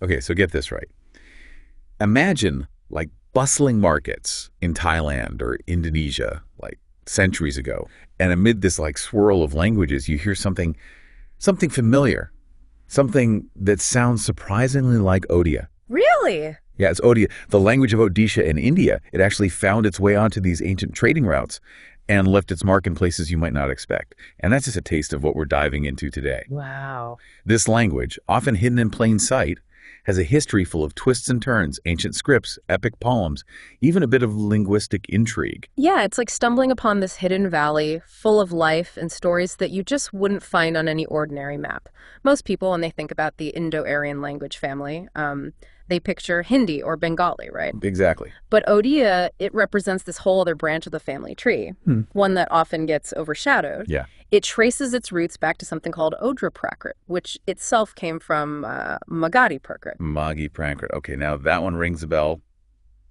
Okay, so get this right. Imagine like bustling markets in Thailand or Indonesia, like centuries ago. And amid this like swirl of languages, you hear something familiar, something that sounds surprisingly like Odia. Really? Yeah, it's Odia, the language of Odisha in India. It actually found its way onto these ancient trading routes and left its mark in places you might not expect. And that's just a taste of what we're diving into today. Wow. This language, often hidden in plain sight, has a history full of twists and turns, ancient scripts, epic poems, even a bit of linguistic intrigue. Yeah, it's like stumbling upon this hidden valley full of life and stories that you just wouldn't find on any ordinary map. Most people, when they think about the Indo-Aryan language family, they picture Hindi or Bengali, right? Exactly. But Odia, it represents this whole other branch of the family tree, one that often gets overshadowed. Yeah. It traces its roots back to something called Odra Prakrit, which itself came from Magadhi Prakrit. Magi Prankrit. Okay, now that one rings a bell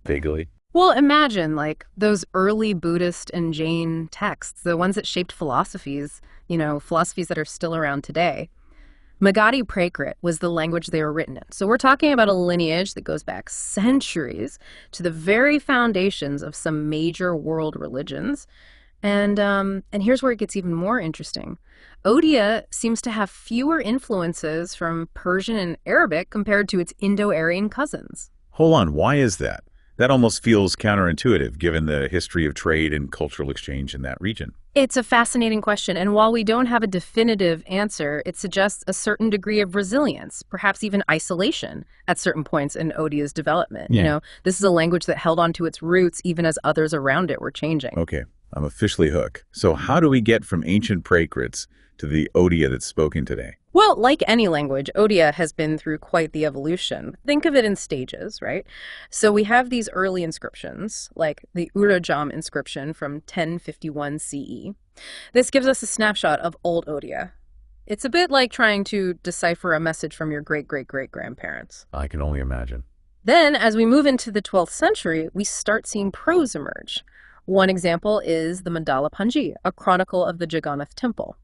vaguely. Well, imagine like those early Buddhist and Jain texts, the ones that shaped philosophies, philosophies that are still around today. Magadhi Prakrit was the language they were written in. So we're talking about a lineage that goes back centuries to the very foundations of some major world religions. And here's where it gets even more interesting. Odia seems to have fewer influences from Persian and Arabic compared to its Indo-Aryan cousins. Hold on, why is that? That almost feels counterintuitive given the history of trade and cultural exchange in that region. It's a fascinating question, and while we don't have a definitive answer, it suggests a certain degree of resilience, perhaps even isolation at certain points in Odia's development. Yeah. This is a language that held on to its roots even as others around it were changing. Okay, I'm officially hooked. So how do we get from ancient Prakrits to the Odia that's spoken today? Well, like any language, Odia has been through quite the evolution. Think of it in stages, right? So we have these early inscriptions, like the Urajam inscription from 1051 CE. This gives us a snapshot of Old Odia. It's a bit like trying to decipher a message from your great-great-great-grandparents. I can only imagine. Then, as we move into the 12th century, we start seeing prose emerge. One example is the Mandala Panji, a chronicle of the Jagannath Temple.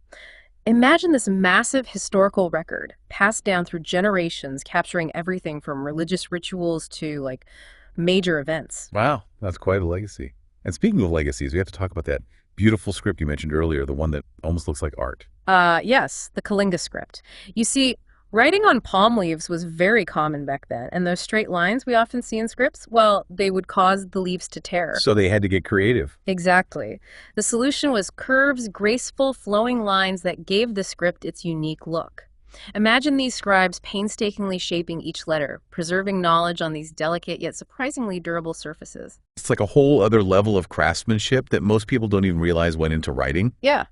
Imagine this massive historical record passed down through generations, capturing everything from religious rituals to like major events. Wow, that's quite a legacy. And speaking of legacies, we have to talk about that beautiful script you mentioned earlier, the one that almost looks like art. Yes, the Kalinga script. You see, writing on palm leaves was very common back then, and those straight lines we often see in scripts, well, they would cause the leaves to tear. So they had to get creative. Exactly. The solution was curves, graceful, flowing lines that gave the script its unique look. Imagine these scribes painstakingly shaping each letter, preserving knowledge on these delicate yet surprisingly durable surfaces. It's like a whole other level of craftsmanship that most people don't even realize went into writing. Yeah.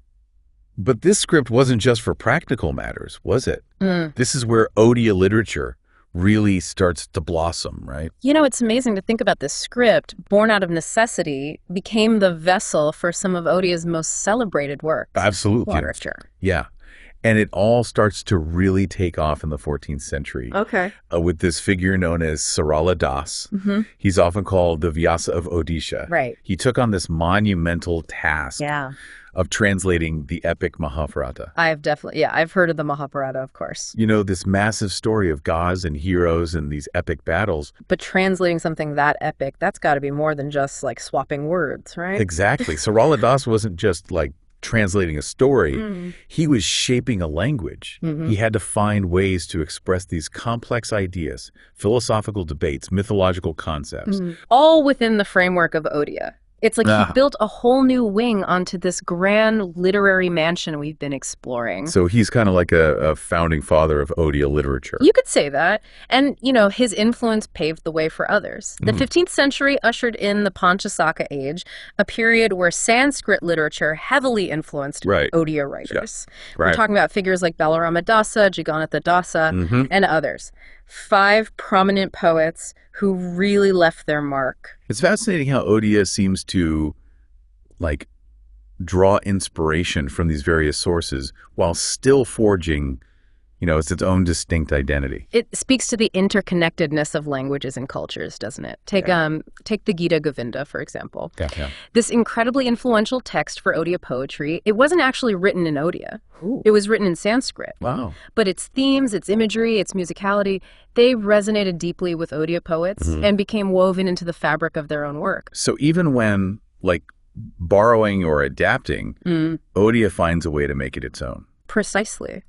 But this script wasn't just for practical matters, was it? This is where Odia literature really starts to blossom, right? It's amazing to think about this script, born out of necessity, became the vessel for some of Odia's most celebrated works. Absolutely. Literature. Yeah. And it all starts to really take off in the 14th century. Okay. With this figure known as Sarala Das. He's often called the Vyasa of Odisha. Right. He took on this monumental task of translating the epic Mahabharata. I've heard of the Mahabharata, of course. This massive story of gods and heroes and these epic battles. But translating something that epic, that's got to be more than just like swapping words, right? Exactly. Sarala Das wasn't just like translating a story. He was shaping a language. He had to find ways to express these complex ideas, philosophical debates, mythological concepts. All within the framework of Odia. It's like he built a whole new wing onto this grand literary mansion we've been exploring. So he's kind of like a founding father of Odia literature. You could say that. And, his influence paved the way for others. The 15th century ushered in the Panchasaka age, a period where Sanskrit literature heavily influenced Odia writers. Yeah. We're talking about figures like Balarama Dasa, Jagannatha Dasa, and others. 5 prominent poets who really left their mark. It's fascinating how Odia seems to, draw inspiration from these various sources while still forging It's its own distinct identity. It speaks to the interconnectedness of languages and cultures, doesn't it? Take the Gita Govinda, for example. Yeah. This incredibly influential text for Odia poetry, it wasn't actually written in Odia. Ooh. It was written in Sanskrit. Wow. But its themes, its imagery, its musicality, they resonated deeply with Odia poets and became woven into the fabric of their own work. So even when, borrowing or adapting, Odia finds a way to make it its own. Precisely.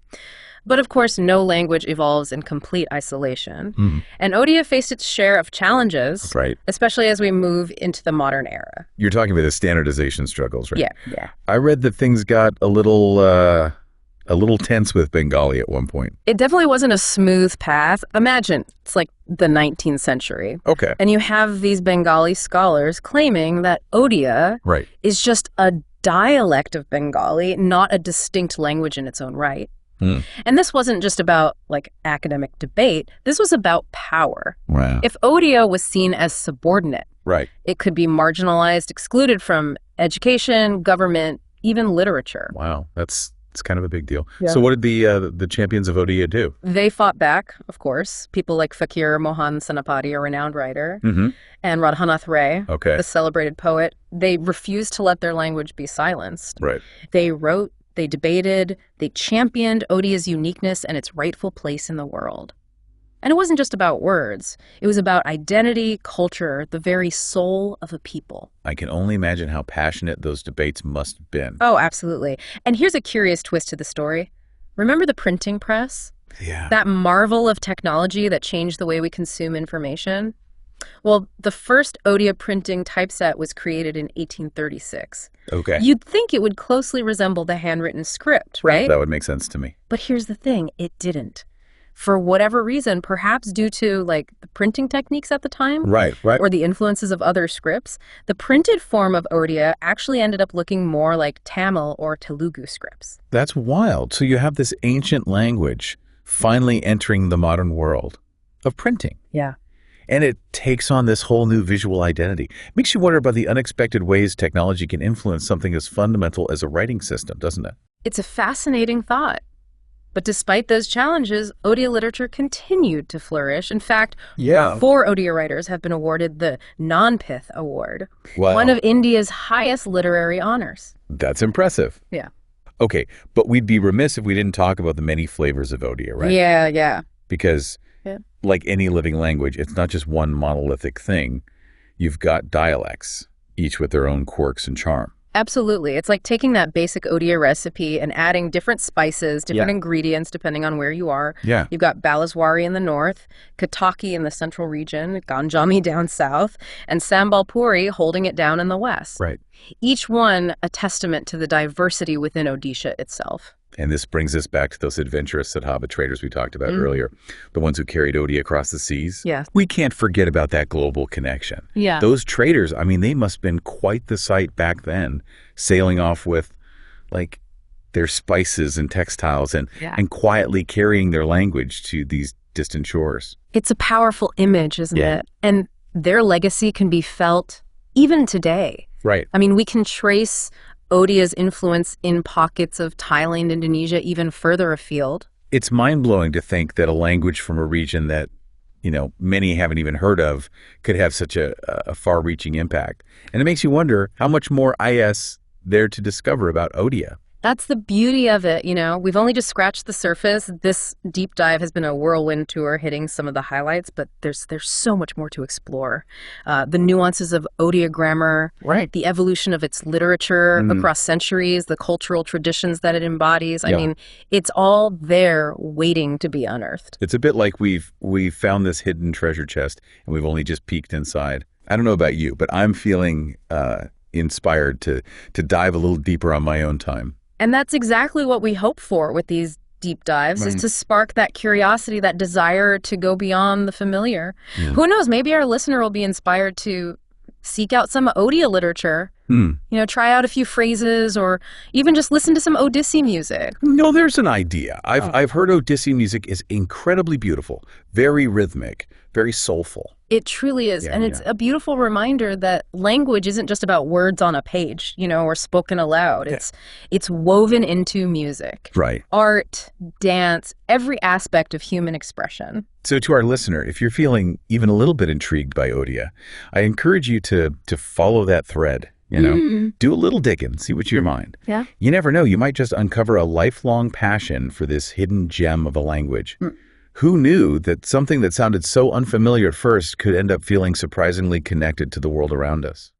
But of course, no language evolves in complete isolation. And Odia faced its share of challenges, Right. especially as we move into the modern era. You're talking about the standardization struggles, right? Yeah. I read that things got a little tense with Bengali at one point. It definitely wasn't a smooth path. Imagine, it's like the 19th century. Okay. And you have these Bengali scholars claiming that Odia Right. is just a dialect of Bengali, not a distinct language in its own right. And this wasn't just about academic debate. This was about power. Wow. If Odia was seen as subordinate, Right. it could be marginalized, excluded from education, government, even literature. Wow. It's kind of a big deal. Yeah. So what did the champions of Odia do? They fought back, of course. People like Fakir Mohan Senapati, a renowned writer, and Radhanath Ray, Okay. the celebrated poet. They refused to let their language be silenced. Right. They wrote, they debated, they championed Odia's uniqueness and its rightful place in the world. And it wasn't just about words. It was about identity, culture, the very soul of a people. I can only imagine how passionate those debates must have been. Oh, absolutely. And here's a curious twist to the story. Remember the printing press? Yeah. That marvel of technology that changed the way we consume information? Well, the first Odia printing typeset was created in 1836. Okay. You'd think it would closely resemble the handwritten script, right? That would make sense to me. But here's the thing, it didn't. For whatever reason, perhaps due to the printing techniques at the time, Right. or the influences of other scripts, the printed form of Odia actually ended up looking more like Tamil or Telugu scripts. That's wild. So you have this ancient language finally entering the modern world of printing. Yeah. And it takes on this whole new visual identity. Makes you wonder about the unexpected ways technology can influence something as fundamental as a writing system, doesn't it? It's a fascinating thought. But despite those challenges, Odia literature continued to flourish. In fact, 4 Odia writers have been awarded the Jnanpith Award, Wow. one of India's highest literary honors. That's impressive. Yeah. Okay, but we'd be remiss if we didn't talk about the many flavors of Odia, right? Yeah. Because like any living language, it's not just one monolithic thing. You've got dialects, each with their own quirks and charm. Absolutely. It's like taking that basic Odia recipe and adding different spices, different ingredients, depending on where you are. Yeah. You've got Balaswari in the north, Kataki in the central region, Ganjami down south, and Sambalpuri holding it down in the west. Right. Each one a testament to the diversity within Odisha itself. And this brings us back to those adventurous Sadhava traders we talked about earlier, the ones who carried Odia across the seas. Yes. We can't forget about that global connection. Yeah. Those traders, they must have been quite the sight back then, sailing off with their spices and textiles and quietly carrying their language to these distant shores. It's a powerful image, isn't it? And their legacy can be felt even today. Right. We can trace Odia's influence in pockets of Thailand, Indonesia, even further afield. It's mind-blowing to think that a language from a region that, many haven't even heard of could have such a far-reaching impact. And it makes you wonder how much more is there to discover about Odia. That's the beauty of it, We've only just scratched the surface. This deep dive has been a whirlwind tour hitting some of the highlights, but there's so much more to explore. The nuances of Odia grammar, Right. the evolution of its literature across centuries, the cultural traditions that it embodies. It's all there waiting to be unearthed. It's a bit like we've found this hidden treasure chest and we've only just peeked inside. I don't know about you, but I'm feeling inspired to dive a little deeper on my own time. And that's exactly what we hope for with these deep dives, is to spark that curiosity, that desire to go beyond the familiar. Who knows, maybe our listener will be inspired to seek out some Odia literature. Hmm. Try out a few phrases or even just listen to some Odissi music. No, there's an idea. I've heard Odissi music is incredibly beautiful, very rhythmic, very soulful. It truly is. Yeah, And it's yeah. a beautiful reminder that language isn't just about words on a page, or spoken aloud. It's woven into music. Right. Art, dance, every aspect of human expression. So to our listener, if you're feeling even a little bit intrigued by Odia, I encourage you to follow that thread. Do a little digging, see what you find. Yeah. You never know, you might just uncover a lifelong passion for this hidden gem of a language. Who knew that something that sounded so unfamiliar at first could end up feeling surprisingly connected to the world around us?